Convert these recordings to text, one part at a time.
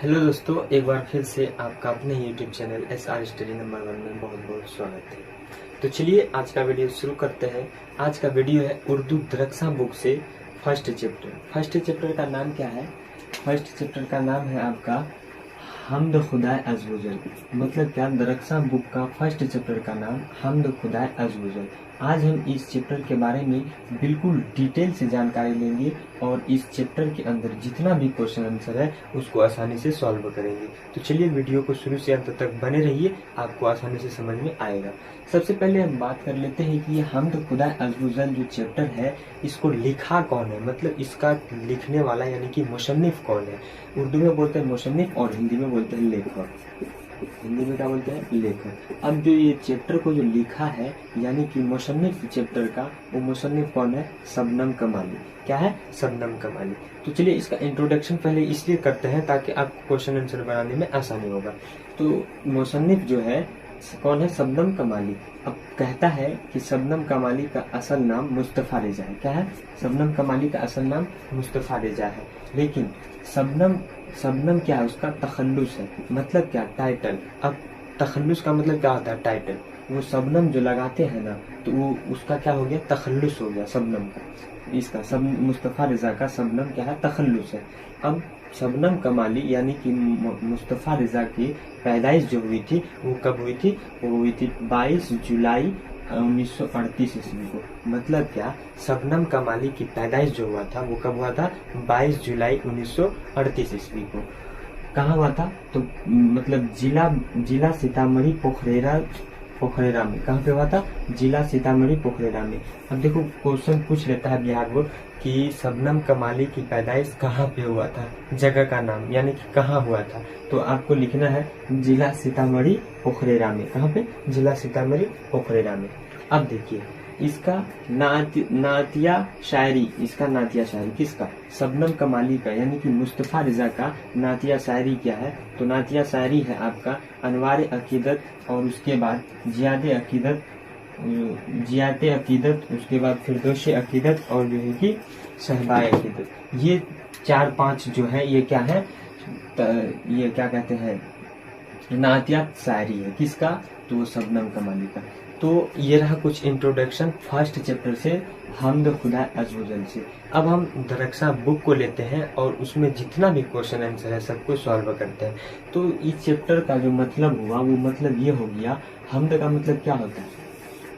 Hello दोस्तों, एक बार फिर से आपका अपने YouTube channel SR study number 1 में बहुत बहुत स्वागत है। तो चलिए आज का वीडियो शुरू करते हैं। आज का वीडियो है उर्दू दरक्सा बुक से फर्स्ट चैप्टर का नाम क्या है? फर्स्ट चैप्टर का नाम है आपका हमद खुदा अज़ वजल। मतलब क्या, दरक्सा बुक का फर्स्ट चैप्टर का नाम हमद खुदा अज़ वजल। आज हम इस चैप्टर के बारे में बिल्कुल डिटेल से जानकारी लेंगे और इस चैप्टर के अंदर जितना भी क्वेश्चन आंसर है उसको आसानी से सॉल्व करेंगे। तो चलिए वीडियो को शुरू से अंत तक बने रहिए, आपको आसानी से समझ में आएगा। सबसे पहले हम बात कर लेते हैं कि ये हमद खुदा अज़ वजल जो चैप्टर है इसको लिखा कौन है, मतलब इसका लिखने वाला यानी कि मुसन्निफ कौन है। उर्दू में बोलते हैं मुसन्निफ और हिंदी में बोलते हैं लेखक। हिंदी में क्या बोलते हैं? लेखक। अब जो ये चैप्टर को जो लिखा है यानी कि मुसन्निफ चैप्टर का, वो मुसन्निफ कौन है? शबनम कमाली। क्या है? शबनम कमाली। तो चलिए इसका इंट्रोडक्शन पहले इसलिए करते हैं ताकि आपको क्वेश्चन आंसर बनाने में आसानी होगा। तो मुसन्निफ जो है कौन है? शबनम कमाली। अब कहता है कि शबनम कमाली का असल नाम मुस्तफ़ा रिजा है। क्या है? शबनम कमाली का असल नाम मुस्तफ़ा रिजा है, लेकिन शबनम क्या है? उसका तखल्लुस है। मतलब क्या? टाइटल। अब तखल्लुस का मतलब क्या होता है? टाइटल। वो शबनम जो लगाते हैं ना, तो वो उसका क्या हो गया? तखल्लुस हो गया शबनम का। इसका सब मुस्तफ़ा रिजा का शबनम क्या है? तखल्लुस है। अब शबनम कमाली यानी कि मुस्तफ़ा रिजा की पैदाइश जो हुई थी वो कब हुई थी? वो हुई थी 22 जुलाई 1938 ईस्वी को। मतलब क्या, शबनम कमाली की पैदाइश जो हुआ था वो कब हुआ था? 22 जुलाई 1938 ईस्वी को। कहाँ हुआ था? तो मतलब जिला सीतामढ़ी पोखरेरा में। कहाँ पे हुआ था? जिला सीतामढ़ी पोखरेरा में। अब देखो क्वेश्चन पूछ लेता है बिहार बोर्ड कि शबनम कमाली की पैदाइश कहाँ पे हुआ था, जगह का नाम यानी कि कहाँ हुआ था। तो आपको लिखना है जिला सीतामढ़ी पोखरेरा में। कहाँ पे? जिला सीतामढ़ी पोखरेरा में। अब देखिए इसका नातिया शायरी, इसका नातिया शायरी किसका? शबनम कमाली का यानी कि मुस्तफ़ा रिजा का नातिया शायरी क्या है? तो नातिया शायरी है आपका अनवार अकीदत और उसके बाद जियाते अकीदत, उसके बाद फिरदौश अकीदत और जो है कि शहबाए अकीदत। ये 4-5 जो है ये क्या है? ये क्या कहते हैं? नातिया शायरी है। किसका? तो वो शबनम कमाली का। तो ये रहा कुछ इंट्रोडक्शन फर्स्ट चैप्टर से, हमद खुदा अज़ वजल से। अब हम दरक्सा बुक को लेते हैं और उसमें जितना भी क्वेश्चन आंसर है सबको सॉल्व करते हैं। तो इस चैप्टर का जो मतलब हुआ वो मतलब ये हो गया, हमद का मतलब क्या होता है?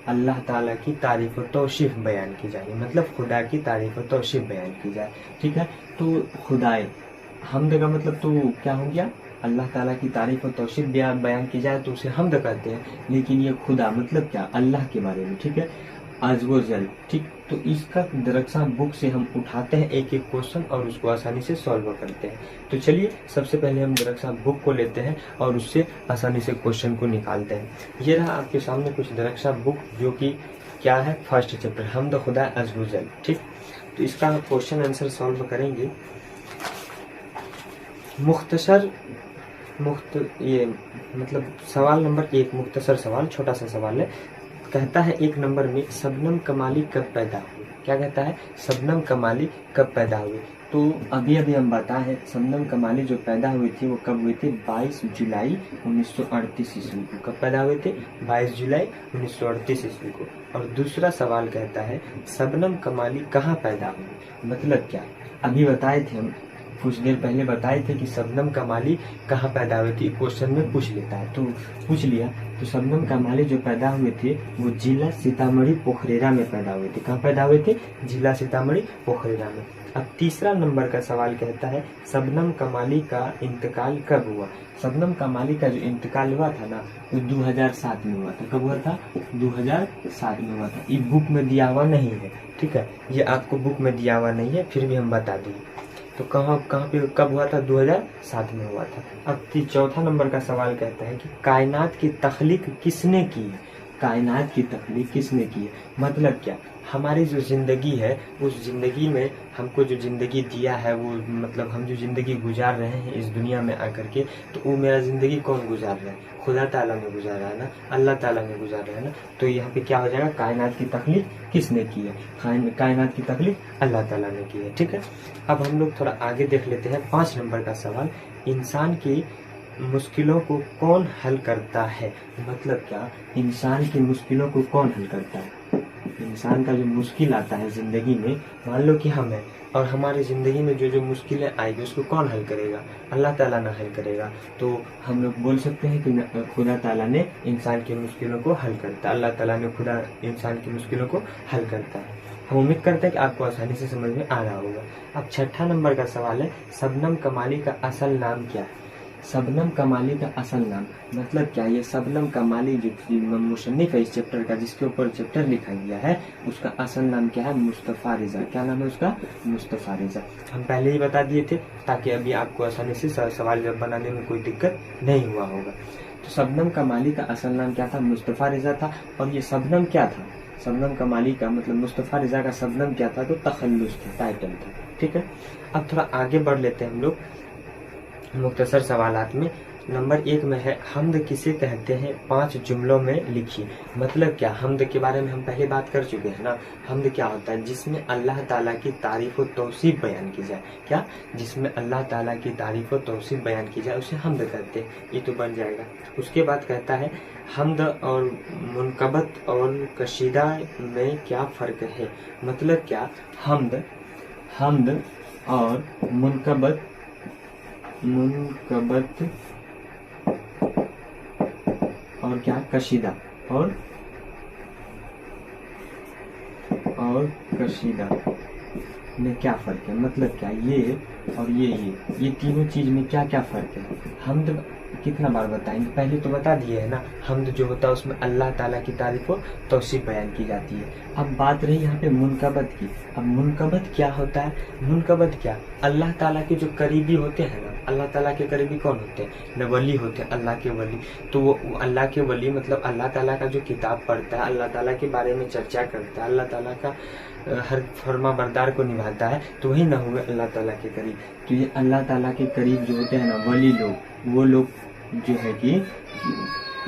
अल्लाह ताला की तारीफ और तौसीफ बयान की जाए, मतलब खुदा की तारीफ और तौसीफ बयान की जाए। ठीक है, तो खुदाए हमद का मतलब तो क्या हो गया? अल्लाह ताला की तारीफ और तौसीफ बयान की जाए तो उसे हमद कहते हैं। लेकिन ये खुदा मतलब क्या? अल्लाह के बारे में। ठीक है, अज़ वजल। ठीक, तो इसका दरक्सा बुक से हम उठाते हैं एक एक क्वेश्चन और उसको आसानी से सॉल्व करते हैं। तो चलिए सबसे पहले हम दरक्सा बुक को लेते हैं और उससे आसानी से क्वेश्चन को निकालते हैं। ये रहा आपके सामने कुछ दरक्सा बुक जो कि क्या है? फर्स्ट चैप्टर हमद खुदा अज़ वजल। ठीक, तो इसका क्वेश्चन आंसर सॉल्व करेंगे। ये मतलब सवाल नंबर 1 मुख्तसर सवाल, छोटा सा सवाल है। कहता है 1 नंबर में शबनम कमाली कब पैदा हुई? क्या कहता है? शबनम कमाली कब पैदा हुई? तो अभी हम बताएं शबनम कमाली जो पैदा हुई थी वो कब हुई थी? 22 जुलाई 1938 ईस्वी को। कब पैदा हुए थे? 22 जुलाई 1938 ईस्वी को। और दूसरा सवाल कहता है शबनम कमाली कहाँ पैदा हुई? मतलब क्या, अभी बताए थे हम कुछ देर पहले बताए थे कि शबनम कमाली कहाँ पैदा हुई थी, क्वेश्चन में पूछ लेता है। तो पूछ लिया, तो शबनम कमाली जो पैदा हुए थे वो जिला सीतामढ़ी पोखरेरा में पैदा हुए थे। कहाँ पैदा हुए थे? जिला सीतामढ़ी पोखरेरा में। अब तीसरा नंबर का सवाल कहता है शबनम कमाली का इंतकाल कब हुआ? शबनम कमाली का जो इंतकाल हुआ था ना वो 2007 में हुआ था। कब हुआ था? 2007 में हुआ था। ये बुक में दिया हुआ नहीं है। ठीक है, ये आपको बुक में दिया हुआ नहीं है, फिर भी हम बता दें। तो कहाँ पे कब हुआ था? 2007 में हुआ था। अब चौथा नंबर का सवाल कहता है कि कायनात की तख्लीक किसने की है? कायनात की तख्लीक किसने की है? मतलब क्या, हमारी जो जिंदगी है उस जिंदगी में हमको जो जिंदगी दिया है वो मतलब हम जो जिंदगी गुजार रहे हैं इस दुनिया में आकर के, तो वो मेरा जिंदगी कौन गुजार रहा है? खुदा ताला ने गुजारा है ना, अल्लाह ताला ने गुजारा है ना। तो यहाँ पे क्या हो जाएगा, कायनात की तख्लीक किसने की है? कायनात की तख्लीक अल्लाह ताला ने की है। ठीक है, अब हम लोग थोड़ा आगे देख लेते हैं 5 नंबर का सवाल, इंसान की मुश्किलों को कौन हल करता है? मतलब क्या, इंसान की मुश्किलों को कौन हल करता है? इंसान का जो मुश्किल आता है जिंदगी में, मान लो कि हम हैं और हमारी जिंदगी में जो जो मुश्किलें आएगी उसको कौन हल करेगा? अल्लाह ताला ना हल करेगा। तो हम लोग बोल सकते हैं कि खुदा ताला ने इंसान की मुश्किलों को हल करता है, अल्लाह ताला ने खुदा इंसान की मुश्किलों को हल करता है। हम उम्मीद करते हैं कि आपको आसानी से समझ में आ रहा होगा। अब 6 नंबर का सवाल है, शबनम कमाली का असल नाम क्या है? शबनम कमाली का असल नाम मतलब क्या? ये शबनम कमाली जो मुसन्निफ है इस चैप्टर का, जिसके ऊपर चैप्टर लिखा गया है, उसका असल नाम क्या है? मुस्तफ़ा रिजा। क्या नाम है उसका? मुस्तफ़ा रिजा। हम पहले ही बता दिए थे ताकि अभी आपको आसानी से सवाल जवाब बनाने में कोई दिक्कत नहीं हुआ होगा। तो शबनम कमाली का असल नाम क्या था? मुस्तफ़ा रिजा था। और ये शबनम क्या था? शबनम कमाली का मतलब मुस्तफ़ा रिजा का शबनम क्या था? तो तखल्लुस था, टाइटल था। ठीक है, अब थोड़ा आगे बढ़ लेते हैं हम लोग मुख्तसर सवालात में। नंबर 1 में है, हम्द किसे कहते हैं? 5 जुमलों में लिखिए। मतलब क्या, हम्द के बारे में हम पहले बात कर चुके हैं ना। हम्द क्या होता है? जिसमें अल्लाह ताला की तारीफ और तौसीफ बयान की जाए। क्या? जिसमें अल्लाह ताला की तारीफ और तौसीफ बयान की जाए उसे हम्द कहते हैं। ये तो बन जाएगा। उसके बाद कहता है, हम्द और मुनकबत और कशीदा में क्या फ़र्क है? मतलब क्या, हम्द और मुनकबत और क्या, कशीदा और कशीदा में क्या फर्क है? मतलब क्या, ये और ये तीनों चीज में क्या क्या फर्क है? हम्द कितना बार बताएंगे? पहले तो बता दिए है ना, हम्द जो होता है उसमें अल्लाह ताला की तारीफ और तौसीफ बयान की जाती है। अब बात रही यहाँ पे मुनकबत की। अब मुनकबत क्या होता है? मुनकबत क्या, अल्लाह ताला के जो करीबी होते हैं ना, अल्लाह ताला के करीबी कौन होते हैं? न वली होते हैं, अल्लाह के वली। तो वो अल्लाह के वली मतलब अल्लाह ताला का जो किताब पढ़ता है, अल्लाह ताला के बारे में चर्चा करता है, अल्लाह ताला का हर फर्मा बरदार को निभाता है, तो वही ना हुए अल्लाह ताला के करीब। तो ये अल्लाह ताला के करीब जो होते हैं ना वली लोग, वो लोग जो है कि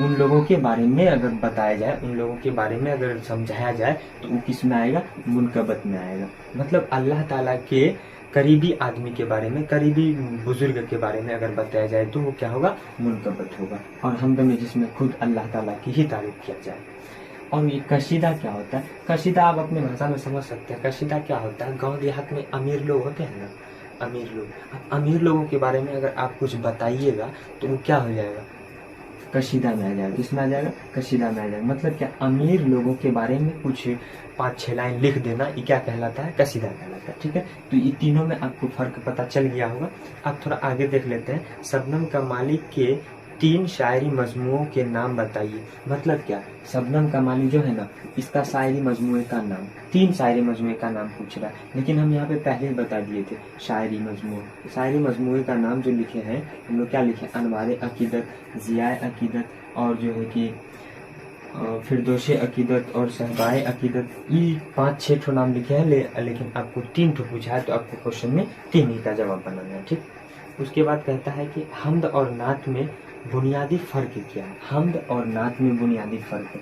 उन लोगों के बारे में अगर बताया जाए, उन लोगों के बारे में अगर समझाया जाए तो वो किस में आएगा? मुनकबत में आएगा। मतलब अल्लाह ताला के करीबी आदमी के बारे में, करीबी बुजुर्ग के बारे में अगर बताया जाए तो वो क्या होगा? मुनकबत होगा। और हम्द में जिसमें खुद अल्लाह ताला की ही तारीफ किया जाए। और ये कशीदा क्या होता है? कशीदा आप अपने भाषा में समझ सकते हैं। कशीदा क्या होता है? गांव देहात में अमीर लोग होते हैं ना, अमीर लोग, अब अमीर लोगों के बारे में अगर आप कुछ बताइएगा तो वो क्या हो जाएगा? कशीदा में आ जाएगा। किसमें आ जाएगा? कशीदा में आ जाएगा। मतलब क्या, अमीर लोगों के बारे में कुछ 5-6 लाइन लिख देना, ये क्या कहलाता है? कसीदा कहलाता है। ठीक है, तो ये तीनों में आपको फर्क पता चल गया होगा। अब थोड़ा आगे देख लेते हैं, शबनम कमाली के 3 शायरी मजमुओं के नाम बताइए। मतलब क्या, शबनम कमाली जो है ना, इसका शायरी मजमुए का नाम, 3 शायरी मजमुए का नाम पूछ रहा है, लेकिन हम यहाँ पे पहले ही बता दिए थे शायरी मजमू। शायरी मजमुए का नाम जो लिखे हैं हम लोग, क्या लिखे? अनवारे अकीदत, जियाए अकीदत और जो है कि फिरदौशे अकीदत और सहबाए अकीदत। ये 5-6 ठो नाम लिखे हैं, लेकिन आपको 3 ठो पूछा है तो आपको क्वेश्चन में 3 ही का जवाब बनाना है। ठीक, उसके बाद कहता है कि हम्द और नात में बुनियादी फर्क क्या है? हम्द और नात में बुनियादी फर्क है।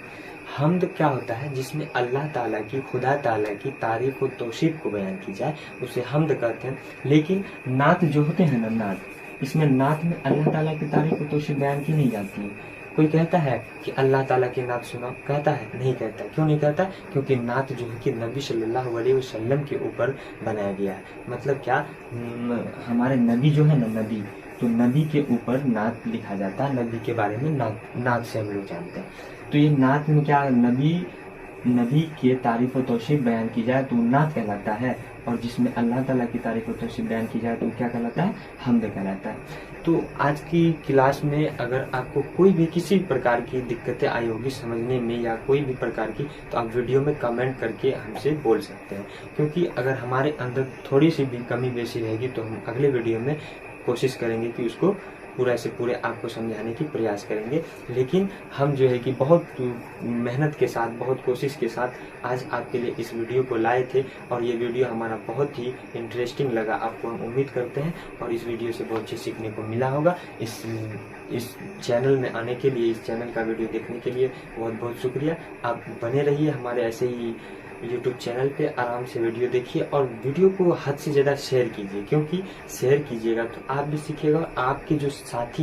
हम्द क्या होता है? जिसमें अल्लाह ताला की, खुदा ताला की तारीफ और तौसीफ को बयान की जाए उसे हम्द कहते हैं। लेकिन नात जो होते हैं ना, नात, इसमें नात में अल्लाह ताला की तारीफ और तौसीफ बयान की नहीं जाती है। कोई कहता है कि अल्लाह ताला की नात सुनाओ, कहता है? नहीं कहता। क्यों नहीं कहता? क्योंकि नात जो है कि नबी सल्लल्लाहु अलैहि वसल्लम के ऊपर बनाया गया है। मतलब क्या, हमारे नबी जो है ना, नबी, तो नबी के ऊपर नात लिखा जाता है, नबी के बारे में नात से हम लोग जानते हैं। तो ये नात में क्या, नबी के तारीफ और तौसीफ बयान की जाए तो नात कहलाता है, और जिसमें अल्लाह ताला की तारीफ और तौसीफ बयान की जाए तो क्या कहलाता है? हम्द कहलाता है। तो आज की क्लास में अगर आपको कोई भी किसी प्रकार की दिक्कतें आई होगी समझने में या कोई भी प्रकार की, तो आप वीडियो में कमेंट करके हमसे बोल सकते हैं। क्योंकि अगर हमारे अंदर थोड़ी सी भी कमी बेसी रहेगी तो हम अगले वीडियो में कोशिश करेंगे कि उसको पूरा से पूरे आपको समझाने की प्रयास करेंगे। लेकिन हम जो है कि बहुत मेहनत के साथ, बहुत कोशिश के साथ आज आपके लिए इस वीडियो को लाए थे और ये वीडियो हमारा बहुत ही इंटरेस्टिंग लगा, आपको हम उम्मीद करते हैं और इस वीडियो से बहुत चीज़ सीखने को मिला होगा। इस चैनल में आने के लिए, इस चैनल का वीडियो देखने के लिए बहुत बहुत शुक्रिया। आप बने रहिए हमारे ऐसे ही YouTube चैनल पे, आराम से वीडियो देखिए और वीडियो को हद से ज़्यादा शेयर कीजिए, क्योंकि शेयर कीजिएगा तो आप भी सीखिएगा, आपके जो साथी